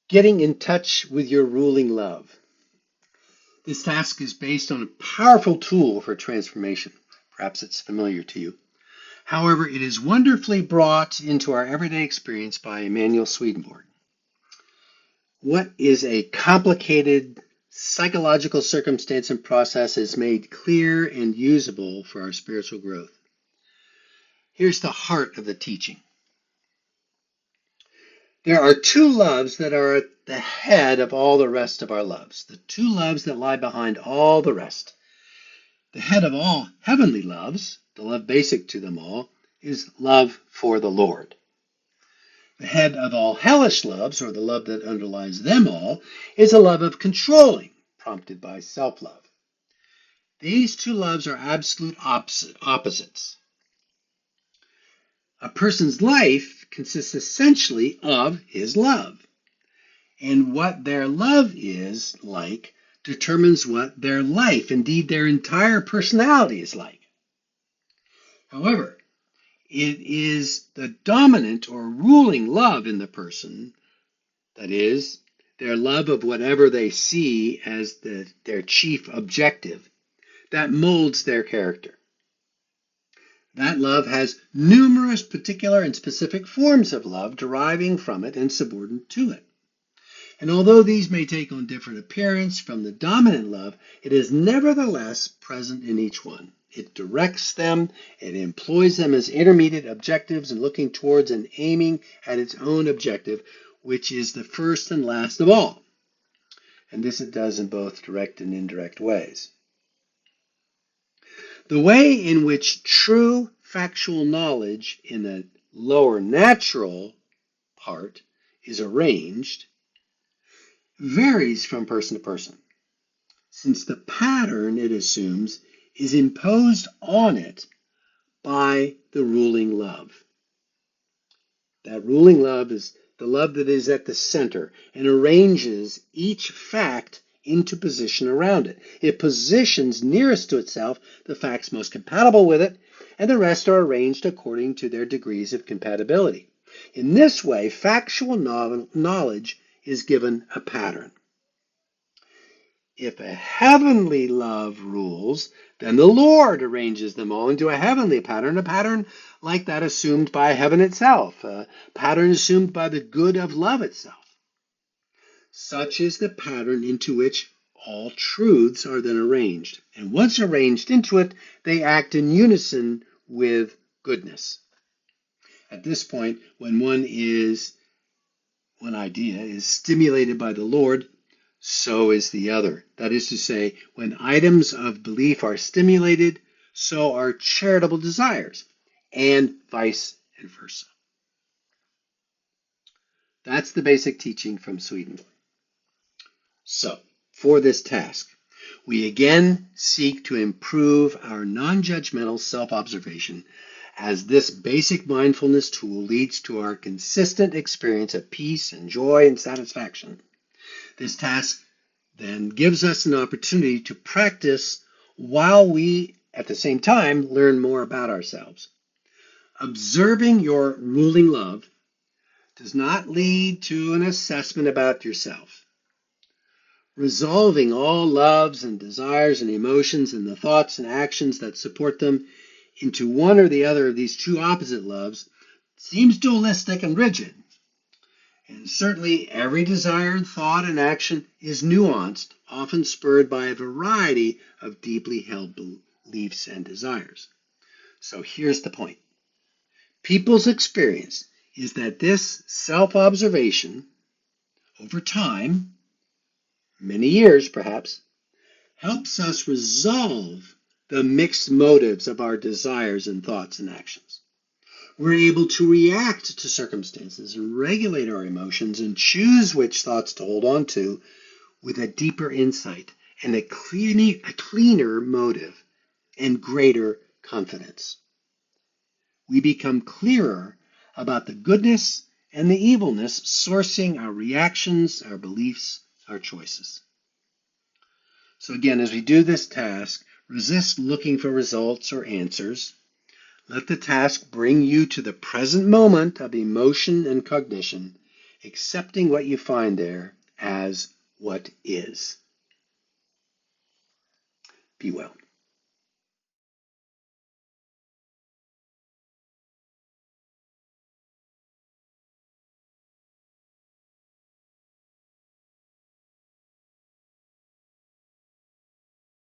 Getting in touch with your ruling love. This task is based on a powerful tool for transformation. Perhaps it's familiar to you. However, it is wonderfully brought into our everyday experience by Emanuel Swedenborg. What is a complicated psychological circumstance and process is made clear and usable for our spiritual growth. Here's the heart of the teaching. There are two loves that are at the head of all the rest of our loves, the two loves that lie behind all the rest. The head of all heavenly loves, the love basic to them all, is love for the Lord. The head of all hellish loves, or the love that underlies them all, is a love of controlling, prompted by self-love. These two loves are absolute opposites. A person's life consists essentially of his love. And what their love is like determines what their life, indeed their entire personality, is like. However, it is the dominant or ruling love in the person, that is, their love of whatever they see as their chief objective, that molds their character. That love has numerous particular and specific forms of love deriving from it and subordinate to it. And although these may take on different appearance from the dominant love, it is nevertheless present in each one. It directs them, it employs them as intermediate objectives and looking towards and aiming at its own objective, which is the first and last of all. And this it does in both direct and indirect ways. The way in which true factual knowledge in the lower natural part is arranged varies from person to person, since the pattern it assumes is imposed on it by the ruling love. That ruling love is the love that is at the center and arranges each fact into position around it. It positions nearest to itself the facts most compatible with it, and the rest are arranged according to their degrees of compatibility. In this way, factual knowledge is given a pattern. If a heavenly love rules, then the Lord arranges them all into a heavenly pattern, a pattern like that assumed by heaven itself, a pattern assumed by the good of love itself. Such is the pattern into which all truths are then arranged. And once arranged into it, they act in unison with goodness. At this point, when one idea is stimulated by the Lord, so is the other. That is to say, when items of belief are stimulated, so are charitable desires, and vice versa. That's the basic teaching from Swedenborg. So, for this task, we again seek to improve our non-judgmental self-observation as this basic mindfulness tool leads to our consistent experience of peace and joy and satisfaction. This task then gives us an opportunity to practice while we, at the same time, learn more about ourselves. Observing your ruling love does not lead to an assessment about yourself. Resolving all loves and desires and emotions and the thoughts and actions that support them into one or the other of these two opposite loves seems dualistic and rigid. And certainly every desire, thought, and action is nuanced, often spurred by a variety of deeply held beliefs and desires. So here's the point. People's experience is that this self-observation, over time, many years perhaps, helps us resolve the mixed motives of our desires and thoughts and actions. We're able to react to circumstances and regulate our emotions and choose which thoughts to hold on to with a deeper insight and a cleaner motive and greater confidence. We become clearer about the goodness and the evilness sourcing our reactions, our beliefs, our choices. So again, as we do this task, resist looking for results or answers. Let the task bring you to the present moment of emotion and cognition, accepting what you find there as what is. Be well.